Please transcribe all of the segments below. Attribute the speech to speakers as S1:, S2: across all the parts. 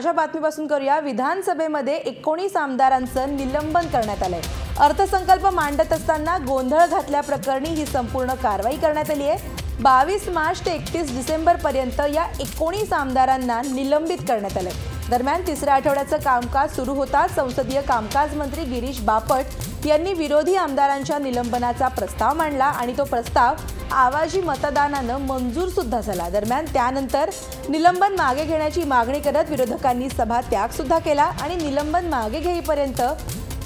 S1: ताज्या बातमीपासून करूया। विधानसभेमध्ये 19 आमदारांचं निलंबन करण्यात आलंय। अर्थसंकल्प मांडत असताना गोंधळ घातल्याप्रकरणी ही संपूर्ण कारवाई करण्यात आली आहे। 22 मार्च ते 31 डिसेंबर पर्यंत या 19 आमदारांना निलंबित करण्यात आलंय। दरम्यान तिसऱ्या आठवड्याचं कामकाज सुरू होताच संसदीय कामकाज मंत्री गिरीश बापट यांनी विरोधी आमदारांच्या निलंबनाचा प्रस्ताव मांडला आणि तो प्रस्ताव आवाजी मतदानानं मंजूर सुद्धा झाला। दरम्यान त्यानंतर निलंबन मागे घेण्याची मागणी करत विरोधकांनी सभात्याग सुद्धा केला आणि निलंबन मागे घेईपर्यंत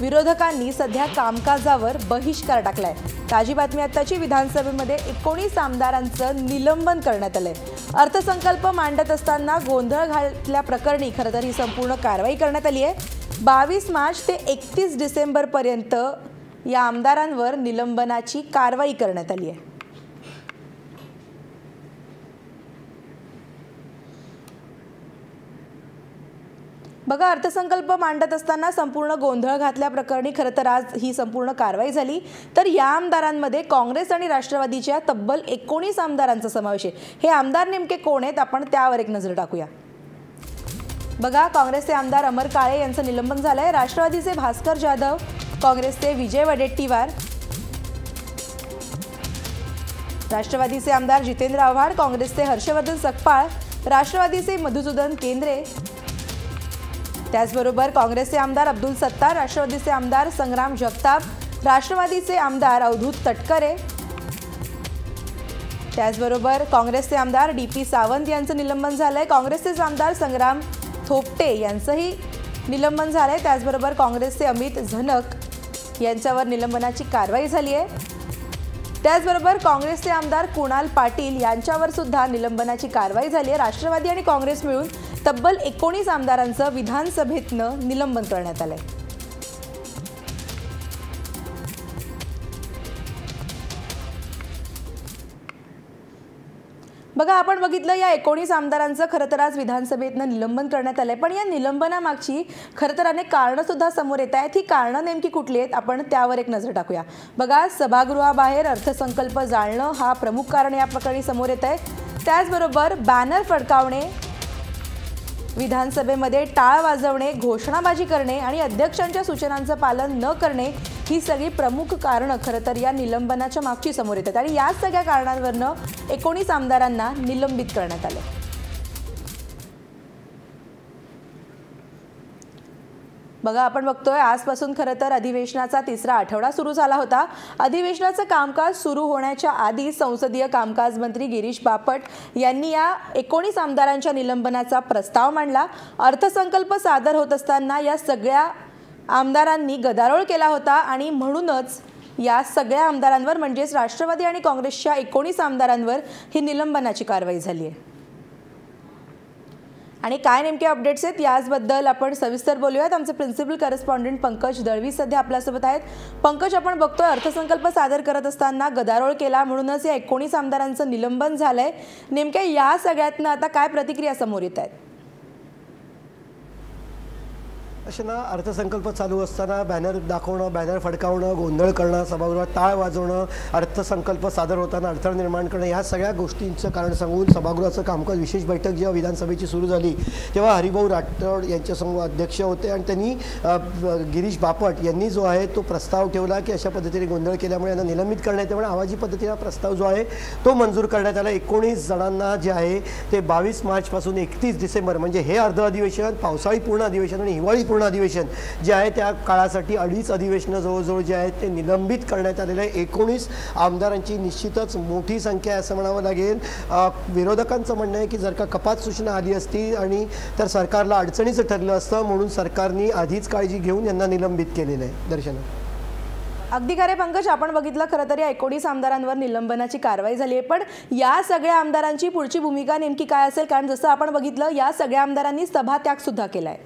S1: विरोधकांनी सध्या कामकाजावर बहिष्कार टाकलाय। ताजी बातमी आताची। विधानसभेमध्ये 19 आमदारांचं निलंबन करण्यात आलंय। अर्थसंकल्प मांडत असताना गोंधळ घातल्याप्रकरणी खरं तर ही संपूर्ण कारवाई करण्यात आली आहे। 22 मार्च ते 31 डिसेंबर पर्यंत या आमदारांवर निलंबनाची कारवाई करण्यात आली आहे। बघा, अर्थसंकल्प मांडत असताना संपूर्ण गोंधळ घातल्याप्रकरणी खरं तर आज ही संपूर्ण कारवाई झाली। तर या आमदारांमध्ये काँग्रेस आणि राष्ट्रवादीच्या तब्बल 19 आमदारांचा समावेश आहे। हे आमदार नेमके कोण आहेत आपण त्यावर एक नजर टाकूया। बघा, काँग्रेसचे आमदार अमर काळे यांचं निलंबन झालंय। राष्ट्रवादीचे भास्कर जाधव, काँग्रेसचे विजय वडेट्टीवार, राष्ट्रवादीचे आमदार जितेंद्र आव्हाड, काँग्रेसचे हर्षवर्धन सकपाळ, राष्ट्रवादीचे मधुसूदन केंद्रे, त्याचबरोबर काँग्रेसचे आमदार अब्दुल सत्तार, राष्ट्रवादीचे आमदार संग्राम जगताप, राष्ट्रवादीचे आमदार अवधूत तटकरे, त्याचबरोबर काँग्रेसचे आमदार DP सावंत यांचं निलंबन झालंय। काँग्रेसचे आमदार संग्राम थोपटे यांचंही निलंबन झालंय। त्याचबरोबर काँग्रेसचे अमित झनक यांच्यावर निलंबनाची कारवाई झाली आहे। त्याचबरोबर काँग्रेसचे आमदार कुणाल पाटील यांच्यावर सुद्धा निलंबनाची कारवाई झाली आहे। राष्ट्रवादी आणि काँग्रेस मिळून तब्बल 19 आमदारांचं विधानसभेतनं निलंबन करण्यात आलंय। बघा, आपण बघितलं या 19 आमदारांचं खरं तर आज विधानसभेतनं निलंबन करण्यात आलंय। पण या निलंबनामागची खरं तर अनेक कारणं सुद्धा समोर येत आहेत। ही कारणं नेमकी कुठली आहेत आपण त्यावर एक नजर टाकूया। बघा, सभागृहाबाहेर अर्थसंकल्प जाळणं हा प्रमुख कारण या प्रकरणी समोर येत आहे। त्याचबरोबर बॅनर फडकावणे, विधानसभेमध्ये टाळ वाजवणे, घोषणाबाजी करणे आणि अध्यक्षांच्या सूचनांचं पालन न करणे ही सगळी प्रमुख कारणं खरं तर या निलंबनाच्या मागची समोर येतात आणि या सगळ्या कारणांवरनं 19 आमदारांना निलंबित करण्यात आले। बघा, आपण बघतोय आजपासून खरं तर अधिवेशनाचा तिसरा आठवडा सुरू झाला होता। अधिवेशनाचं कामकाज सुरू होण्याच्या आधी संसदीय कामकाज मंत्री गिरीश बापट यांनी या 19 आमदारांच्या निलंबनाचा प्रस्ताव मांडला। अर्थसंकल्प सादर होत असताना या सगळ्या आमदारांनी गदारोळ केला होता आणि म्हणूनच या सगळ्या आमदारांवर म्हणजेच राष्ट्रवादी आणि काँग्रेसच्या 19 आमदारांवर ही निलंबनाची कारवाई झाली आहे। आणि काय नेमके अपडेट्स आहेत याचबद्दल आपण सविस्तर बोलूयात। आमचे प्रिन्सिपल करस्पॉन्डंट पंकज दळवी सध्या आपल्यासोबत आहेत। पंकज, आपण बघतोय अर्थसंकल्प सादर करत असताना गदारोळ केला म्हणूनच या 19 आमदारांचं निलंबन झालंय। नेमक्या या सगळ्यातनं आता काय प्रतिक्रिया समोर येत आहेत?
S2: असे ना, अर्थसंकल्प चालू असताना बॅनर दाखवणं, बॅनर फडकावणं, गोंधळ करणं, सभागृहात टाळ वाजवणं, अर्थसंकल्प सादर होताना अडथळा निर्माण करणं, या सगळ्या गोष्टींचं कारण सांगून सभागृहाचं कामकाज विशेष बैठक जेव्हा विधानसभेची सुरू झाली तेव्हा हरिभाऊ राठोड यांच्यासमोर अध्यक्ष होते आणि त्यांनी गिरीश बापट यांनी जो आहे तो प्रस्ताव ठेवला की अशा पद्धतीने गोंधळ केल्यामुळे यांना निलंबित करण्यात यावं। आवाजी पद्धतीने प्रस्ताव जो आहे तो मंजूर करण्यात आला। 19 जणांना जे आहे ते 22 मार्चपासून 31 डिसेंबर म्हणजे हे अर्ध अधिवेशन, पावसाळी पूर्ण अधिवेशन आणि हिवाळी पूर्ण अधिवेशन जे आहे त्या काळासाठी 2.5 अधिवेशनं जवळजवळ जे आहेत ते निलंबित करण्यात आलेले आहे। 19 आमदारांची निश्चितच मोठी संख्या आहे असं म्हणावं लागेल। विरोधकांचं म्हणणं आहे की जर का कपात सूचना आली असती आणि तर सरकारला अडचणीचं ठरलं असतं म्हणून सरकारने आधीच काळजी घेऊन यांना निलंबित केलेलं आहे। दर्शना,
S1: अगदी खरे पंकज, आपण बघितलं खरं तर या 19 आमदारांवर निलंबनाची कारवाई झाली आहे। पण या सगळ्या आमदारांची पुढची भूमिका नेमकी काय असेल? कारण जसं आपण बघितलं या सगळ्या आमदारांनी सभात्याग सुद्धा केलाय।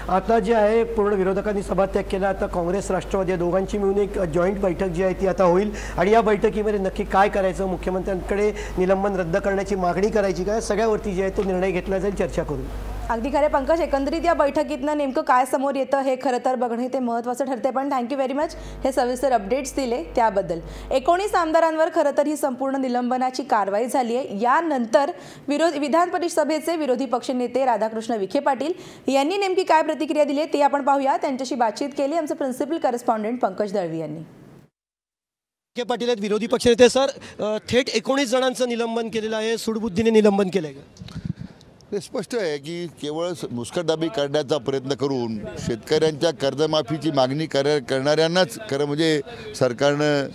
S2: आता जे आहे पूर्ण विरोधकांनी सभात्याग केला। आता काँग्रेस राष्ट्रवादी दोघांची मिळून एक जॉईंट बैठक जी आहे ती आता होईल आणि या बैठकीमध्ये नक्की काय करायचं, मुख्यमंत्र्यांकडे निलंबन रद्द करण्याची मागणी करायची काय, सगळ्यावरती जे आहे तो निर्णय घेतला जाईल। चर्चा करू।
S1: अगदी खरे पंकज, एकंदरीत या बैठकीतनं नेमकं काय समोर येतं हे खरं तर बघणे ते महत्त्वाचं ठरते. पण थँक्यू व्हेरी मच हे सविस्तर अपडेट्स दिले त्याबद्दल. 19 आमदारांवर खरं तर ही संपूर्ण निलंबनाची कारवाई झाली आहे. यानंतर विधान परिषदेचे विरोधी पक्षनेते राधाकृष्ण विखे पाटील यांनी नेमकी काय प्रतिक्रिया दिली ते आपण पाहूया. त्यांच्याशी बातचीत केली आमचे प्रिन्सिपल करस्पॉन्डंट पंकज दळवी यांनी.
S2: विखे पाटील आहेत विरोधी पक्षनेते. सर, थेट 19 जणांचं निलंबन केलेलं आहे, सूडबुद्धीने निलंबन केलं आहे.
S3: हे स्पष्ट आहे की केवळ मुस्कटदाबी करण्याचा प्रयत्न करून शेतकऱ्यांच्या कर्जमाफीची मागणी करणाऱ्यांनाच खरं म्हणजे सरकारनं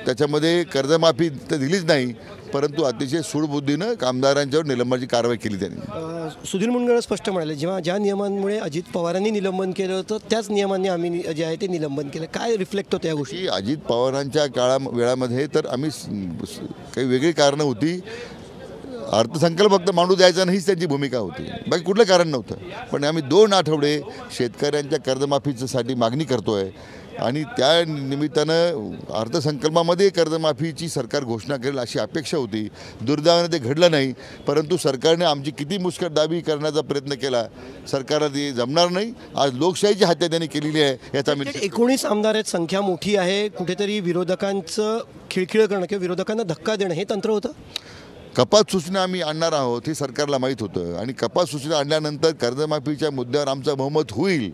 S3: त्याच्यामध्ये कर्जमाफी तर दिलीच नाही, परंतु अतिशय सूडबुद्धीनं आमदारांच्यावर निलंबनाची कारवाई केली त्यांनी.
S2: सुधीर मुनगंटीवार स्पष्ट म्हणाले, जेव्हा ज्या नियमांमुळे अजित पवारांनी निलंबन केलं होतं त्याच नियमांनी आम्ही जे आहे ते निलंबन केलं. काय रिफ्लेक्ट होतं या गोष्टी?
S3: अजित पवारांच्या वेळामध्ये तर आम्ही काही वेगळी कारणं होती. अर्थसंकल्प फक्त मांडू द्यायचा नाहीच त्यांची भूमिका होती, बाकी कुठलं कारण नव्हतं. पण आम्ही 2 आठवडे शेतकऱ्यांच्या कर्जमाफीसाठी मागणी करतोय आणि त्या निमित्तानं अर्थसंकल्पामध्ये कर्जमाफीची सरकार घोषणा करेल अशी अपेक्षा होती. दुर्दैवाने ते घडलं नाही, परंतु सरकारने आमची किती मुस्कटदाबी करण्याचा प्रयत्न केला, सरकारला ते जमणार नाही. आज लोकशाहीची हत्या त्यांनी केलेली आहे याचा
S2: 19 आमदार आहेत, संख्या मोठी आहे. कुठेतरी विरोधकांचं खिळखिळ करणं किंवा विरोधकांना धक्का देणं हे तंत्र होतं.
S3: कपात सूचना आम्ही आणणार आहोत हे सरकारला माहीत होतं आणि कपात सूचना आणल्यानंतर कर्जमाफीच्या मुद्द्यावर आमचं बहुमत होईल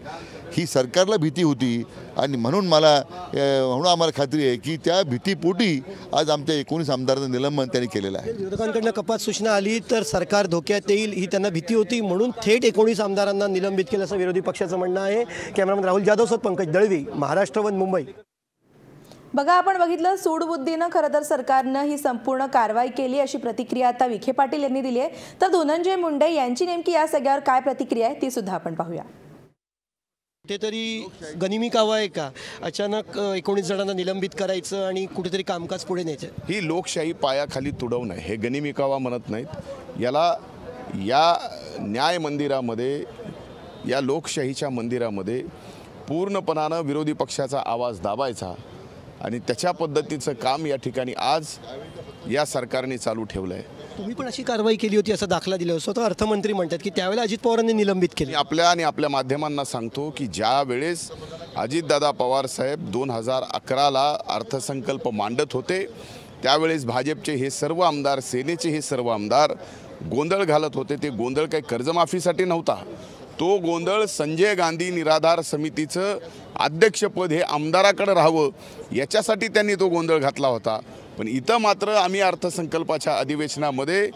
S3: ही सरकारला भीती होती आणि म्हणून आम्हाला खात्री आहे की त्या भीतीपोटी आज आमच्या 19 आमदारांचं निलंबन त्यांनी केलेलं आहे.
S2: विरोधकांकडनं कपात सूचना आली तर सरकार धोक्यात येईल ही त्यांना भीती होती, म्हणून थेट 19 आमदारांना निलंबित केलं असं विरोधी पक्षाचं म्हणणं आहे. कॅमेरामॅन राहुल जाधव सोबत पंकज दळवी, महाराष्ट्र वन, मुंबई.
S1: बघा, आपण बघितलं सूडबुद्धीनं खरं तर सरकारनं ही संपूर्ण कारवाई केली अशी प्रतिक्रिया आता विखे पाटील यांनी दिली आहे. तर धनंजय मुंडे यांची नेमकी या सगळ्यावर काय प्रतिक्रिया आहे ती सुद्धा आपण पाहूया.
S2: कुठेतरी गनिमी कावा आहे का अचानक 19 जणांना निलंबित करायचं आणि कुठेतरी कामकाज पुढे न्यायचं?
S4: ही लोकशाही पायाखाली तुडवणं हे गनिमी कावा म्हणत नाहीत. याला या न्याय मंदिरामध्ये, या लोकशाहीच्या मंदिरामध्ये पूर्णपणानं विरोधी पक्षाचा आवाज दाबायचा आणि त्याच्या पद्धतीचं काम या ठिकाणी आज या सरकारने चालू ठेवलं आहे.
S2: तुम्ही पण अशी कारवाई केली होती असा दाखला दिला. स्वतः अर्थमंत्री म्हणतात की त्यावेळेला अजित पवारांनी निलंबित केले.
S4: आपल्या माध्यमांना सांगतो की ज्या वेळेस अजितदादा पवार साहेब 2011ला अर्थसंकल्प मांडत होते त्यावेळेस भाजपचे हे सर्व आमदार, सेनेचे हे सर्व आमदार गोंधळ घालत होते. ते गोंधळ काही कर्जमाफीसाठी नव्हता, तो गोंधळ संजय गांधी निराधार समितीचं अध्यक्षपद हे आमदाराकडे राहावं याच्यासाठी त्यांनी तो गोंधळ घातला होता. पण इथं मात्र आम्ही अर्थसंकल्पाच्या अधिवेशनामध्ये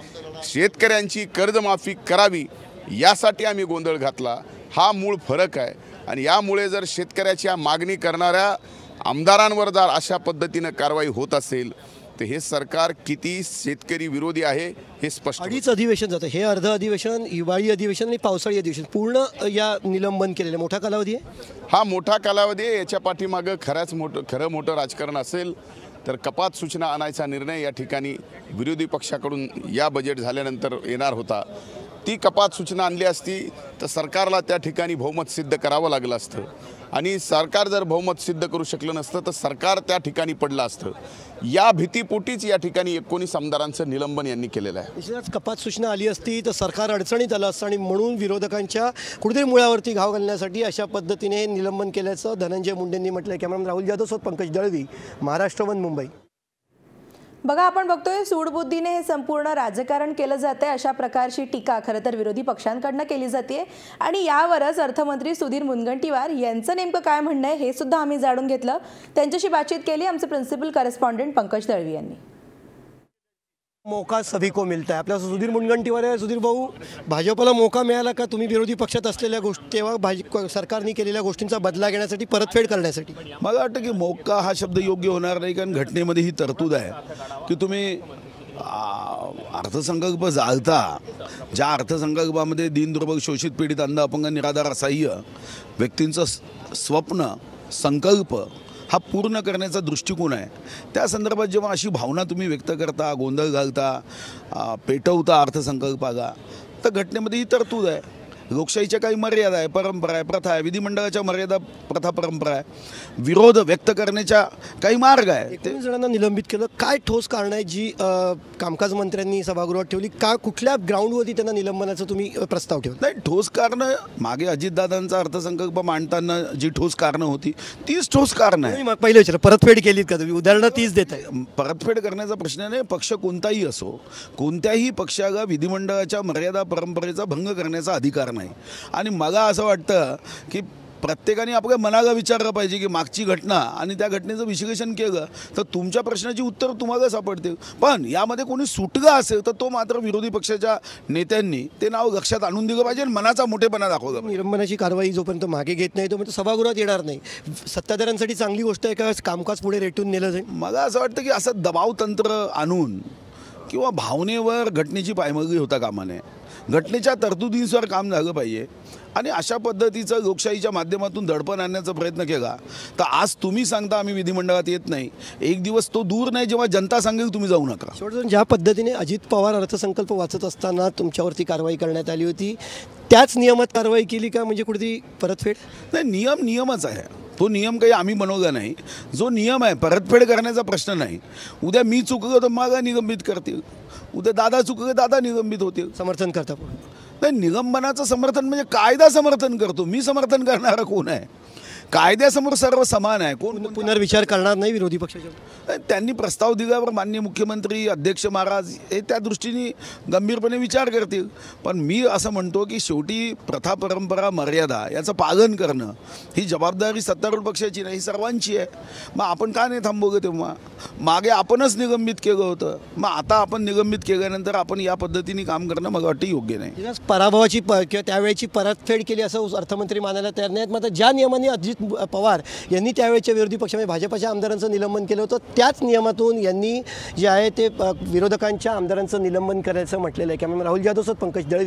S4: शेतकऱ्यांची कर्जमाफी करावी यासाठी आम्ही गोंधळ घातला. हा मूळ फरक आहे आणि यामुळे जर शेतकऱ्याच्या मागणी करणाऱ्या आमदारांवर जर अशा पद्धतीनं कारवाई होत असेल तर हे सरकार किती शेतकरी विरोधी आहे हे स्पष्ट.
S2: 2.5 अधिवेशन जातं, हे अर्ध अधिवेशन, हिवाळी अधिवेशन आणि पावसाळी अधिवेशन पूर्ण या निलंबन केलेलं मोठा कालावधी आहे.
S4: हा मोठा कालावधी आहे. याच्या पाठीमागं खरं मोठं राजकारण असेल तर कपात सूचना आणायचा निर्णय या ठिकाणी विरोधी पक्षाकडून या बजेट झाल्यानंतर येणार होता. ती कपात सूचना आणली असती तर सरकारला त्या ठिकाणी बहुमत सिद्ध करावं लागलं असतं आणि सरकार जर बहुमत सिद्ध करू शकलं नसतं तर सरकार त्या ठिकाणी पडलं असतं. या भीतीपोटीच या ठिकाणी 19 आमदारांचं निलंबन यांनी केलेलं आहे.
S2: कपात सूचना आली असती तर सरकार अडचणीत आलं असतं आणि म्हणून विरोधकांच्या कुठेतरी मुळावरती घाव घालण्यासाठी अशा पद्धतीने निलंबन केल्याचं धनंजय मुंडेंनी म्हटलं. कॅमेरामॅन राहुल जाधव सोबत पंकज दळवी, महाराष्ट्र वन, मुंबई.
S1: बघा, आपण बघतोय सूडबुद्धीने हे संपूर्ण राजकारण केलं जाते अशा प्रकारची टीका खरं तर विरोधी पक्षांकडनं केली जाते आणि यावरच अर्थमंत्री सुधीर मुनगंटीवार यांचं नेमकं काय म्हणणं आहे हे सुद्धा आम्ही जाणून घेतलं. त्यांच्याशी बातचीत केली आमचे प्रिन्सिपल करस्पॉन्डंट पंकज दळवी यांनी.
S2: मौका सभी को मिलता है. आपल्या सुधीर मुनगंटीवार आहे. सुधीर भाऊ, भाजपला मौका मिळाला का तुम्ही विरोधी पक्षात असलेल्या गोष्टी तेव्हा सरकारने केलेल्या गोष्टींचा बदला घेण्यासाठी, परतफेड करण्यासाठी?
S5: मला वाटतं की मौका हा शब्द योग्य होणार नाही, कारण घटनेमध्ये ही तरतूद आहे की तुम्ही अर्थसंकल्प जाळता, ज्या अर्थसंकल्पामध्ये दीनदुर्बल, शोषित, पीडित, अंध, अपंग, निराधार, असहाय्य व्यक्तींचं स्वप्न, संकल्प हा पूर्ण करण्याचा दृष्टिकोन आहे. त्या संदर्भात जेव्हा अशी भावना तुम्ही व्यक्त करता, गोंधळ घालता, पेटवता अर्थसंकल्पाला, तर घटनेमध्ये ही तरतूद आहे. लोकशाहीच्या काही मर्यादा आहे, परंपरा आहे, प्रथा आहे, विधिमंडळाच्या मर्यादा, प्रथा, परंपरा आहे, विरोध व्यक्त करण्याच्या काही मार्ग आहे.
S2: 19 जणांना निलंबित केलं. काय ठोस कारण आहे जी कामकाज मंत्र्यांनी सभागृहात ठेवली? कुठल्या ग्राउंडवरती त्यांना निलंबनाचा तुम्ही प्रस्ताव ठेवला?
S5: नाही, ठोस कारणं मागे अजितदादांचा अर्थसंकल्प मांडताना जी ठोस कारणं होती तीच ठोस कारणं आहे.
S2: पहिलं विचार, परतफेड केलीत का तुम्ही? उदाहरणं तीच देत आहे.
S5: परतफेड करण्याचा प्रश्न नाही. पक्ष कोणताही असो, कोणत्याही पक्षाला विधिमंडळाच्या मर्यादा परंपरेचा भंग करण्याचा अधिकार नाही. आणि मला असं वाटतं की प्रत्येकाने आपल्या मनाला विचारलं पाहिजे की मागची घटना आणि त्या घटनेचं विश्लेषण केलं तर तुमच्या प्रश्नाची उत्तर तुम्हाला सापडतील. पण यामध्ये कोणी सुटलं असेल तर तो मात्र विरोधी पक्षाच्या नेत्यांनी ते नाव लक्षात आणून दिलं पाहिजे आणि मनाचा मोठेपणा दाखवला पाहिजे.
S2: निलंबनाची कारवाई जोपर्यंत मागे घेत नाही तोपर्यंत सभागृहात येणार नाही. सत्ताधाऱ्यांसाठी चांगली गोष्ट आहे का कामकाज पुढे रेटून नेलं जाईल?
S5: मला असं वाटतं की असं दबाव तंत्र आणून किंवा भावनेवर घटनेची पायमल्ली होता कामा नये. घटनेच्या तरतुदींवर काम झालं पाहिजे आणि अशा पद्धतीचं लोकशाहीच्या माध्यमातून दडपण आणण्याचा प्रयत्न केला तर आज तुम्ही सांगता आम्ही विधिमंडळात येत नाही. एक दिवस तो दूर नाही जेव्हा जनता सांगेल तुम्ही जाऊ नका.
S2: शेवटून ज्या पद्धतीने अजित पवार अर्थसंकल्प वाचत असताना तुमच्यावरती कारवाई करण्यात आली होती त्याच नियमात कारवाई केली का? म्हणजे कुठेतरी परतफेड?
S5: नाही, नियम नियमच आहे. तो नियम काही आम्ही बनवला नाही. जो नियम आहे परतफेड करण्याचा प्रश्न नाही. उद्या मी चुकलो तर मला निलंबित करतील, उद्या दादा चुकले दादा निलंबित होतील.
S2: समर्थन करता?
S5: नाही, निलंबनाचं समर्थन म्हणजे कायदा समर्थन करतो. मी समर्थन करणारा कोण आहे? कायद्यासमोर सर्व समान आहे. कोण
S2: पुनर्विचार करणार नाही विरोधी पक्षाच्या?
S5: त्यांनी प्रस्ताव दिल्यावर माननीय मुख्यमंत्री अध्यक्ष महाराज हे त्या दृष्टीने गंभीरपणे विचार करतील. पण मी असं म्हणतो की शेवटी प्रथा, परंपरा, मर्यादा याचं पालन करणं ही जबाबदारी सत्तारूढ पक्षाची नाही, सर्वांची आहे. मग आपण का नाही थांबवलं? तेव्हा मागे आपणच निलंबित केलं होतं. मग आता आपण निलंबित केल्यानंतर आपण या पद्धतीने काम करणं मला वाटतं योग्य नाही.
S2: पराभवाची किंवा त्यावेळेची परतफेड केली असं अर्थमंत्री मानायला तयार नाहीत. मात्र ज्या नियमाने अजित पवार यांनी त्यावेळेच्या विरोधी पक्षामध्ये भाजपच्या आमदारांचं निलंबन केलं होतं त्याच नियमातून यांनी जे आहे ते विरोधकांच्या आमदारांचं निलंबन करायचं म्हटलेलं आहे. कॅमेरामॅन राहुल जाधव, पंकज दळवी.